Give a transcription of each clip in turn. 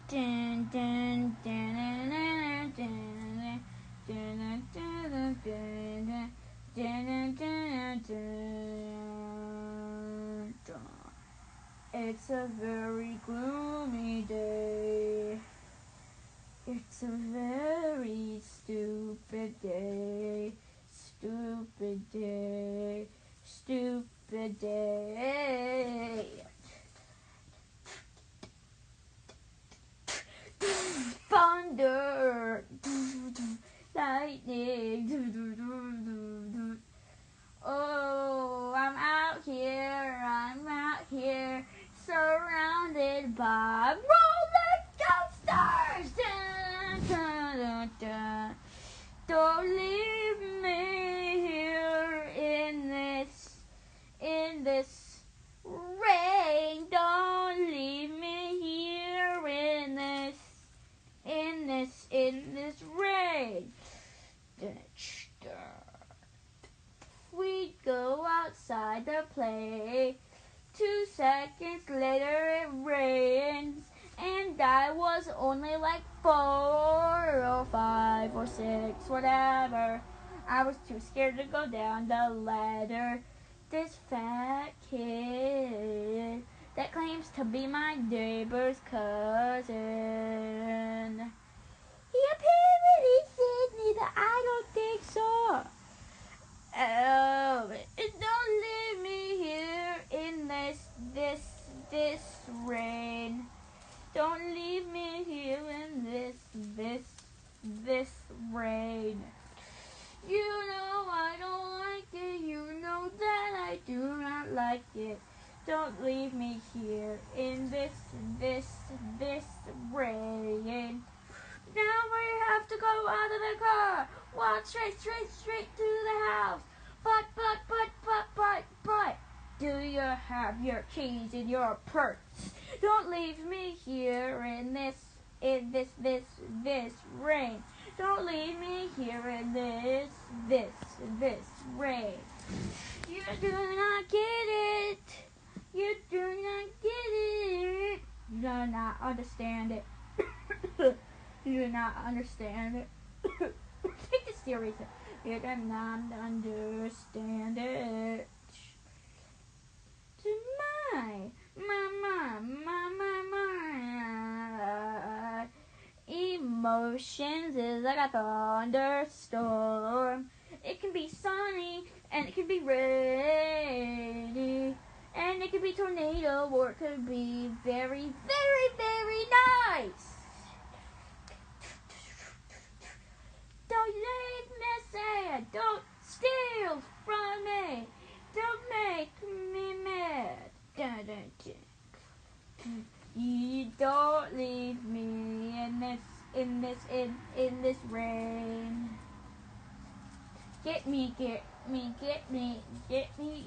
Dun, dun, dun, dun, dun, dun, dun, dun, dun, dun, dun, dun. It's a very gloomy day. It's a very stupid day. Stupid day. Stupid day. Thunder, lightning. Oh, I'm out here, surrounded by roller coasters. Dun, dun, dun, dun. Don't leave me here in this rain. Don't leave me here in this rain. We go outside to play. 2 seconds later it rains, and I was only like 4 or 5 or 6, whatever. I was too scared to go down the ladder. This fat kid that claims to be my neighbor's cousin, he apparently said me that I don't think so. Oh, don't leave me here in this rain. Don't leave me here in this rain. You know I don't like it. You know that I do not like it. Don't leave me here in this rain. Now we have to go out of the car. Walk straight to the house. But. Do you have your keys in your purse? Don't leave me here in this rain. Don't leave me here in this rain. You do not get it. You do not get it. You do not understand it. You do not understand it. Take this seriously. You do not understand it. To my emotions is like a thunderstorm. It can be sunny and it can be rainy. And it could be tornado or it could be very, very, very nice. Don't leave me sad. Don't steal from me. Don't make me mad. Dun, dun, dun. You don't leave me in this rain. Get me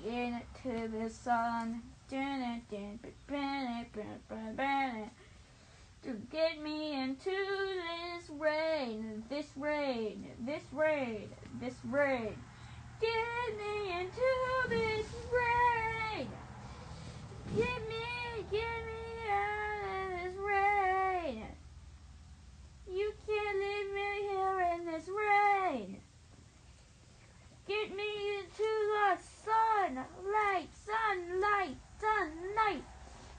into the sun. Dun, dun, dun, dun, dun, dun. To get me into this rain. Get me into this rain. Get me out of this rain. You can't leave me here in this rain. Get me into the sunlight.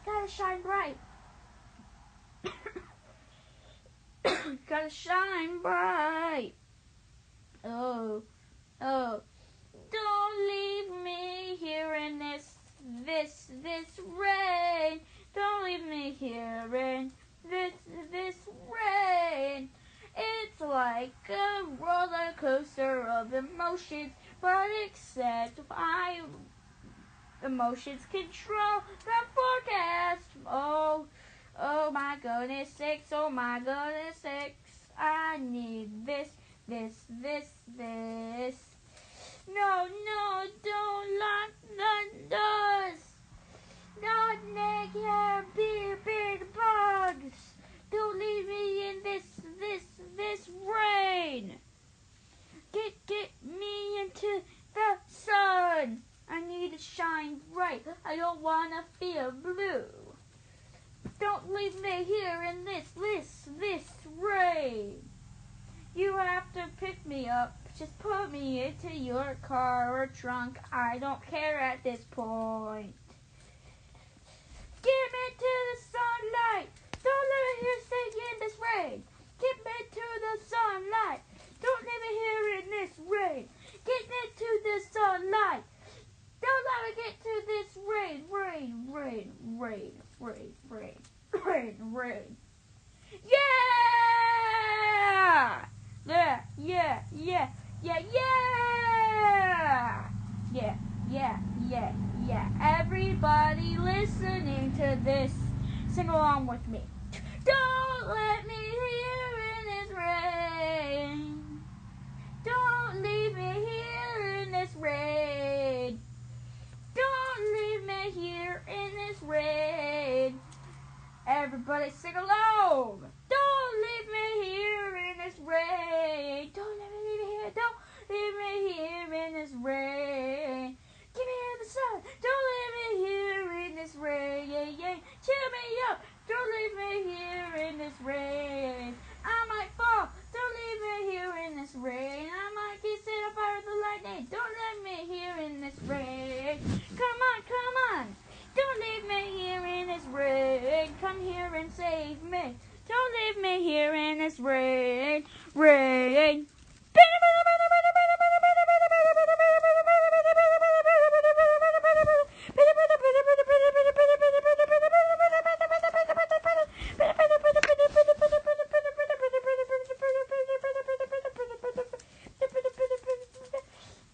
Gotta shine bright. Gotta shine bright. Oh. Don't leave me here in this rain. Don't leave me here in this rain. It's like a roller coaster of emotions, but except emotions control the forecast. Oh my goodness sakes, I need this. No, don't lock the doors. Not make your beard bugs. Don't leave me in this rain. Get me into the sun. I need to shine bright. I don't want to feel blue. Don't leave me here in this me into your car or trunk. I don't care at this point. Get me to the sunlight. Don't let me here stay in this rain. Get me to the sunlight. Don't leave me here in this rain. Get me to the sunlight. Don't let me get to this rain, rain, rain, rain, rain, rain, rain, rain. Yeah! Yeah, yeah, yeah, yeah, yeah! Yeah, yeah, yeah, yeah. Everybody listening to this, sing along with me. Don't let me here in this rain. Don't leave me here in this rain. Don't leave me here in this rain. Everybody sing along. Don't leave me here in this rain. Don't let me leave here. Don't leave me here in this rain. Give me the sun. Don't leave me here in this rain. Yeah, yeah. Cheer me up. Don't leave me here in this rain. I might fall. Don't leave me here in this rain. I might get set up by the lightning. Don't let me here in this rain. Come on, come on. Don't leave me here in this rain. Come here and save me. Don't leave me here in this rain. Rain.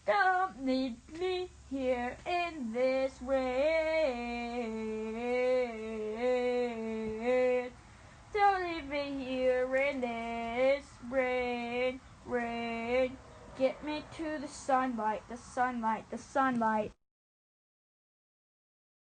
Don't leave me here in this rain. Don't leave me here in this rain, rain. Get me to the sunlight, the sunlight, the sunlight.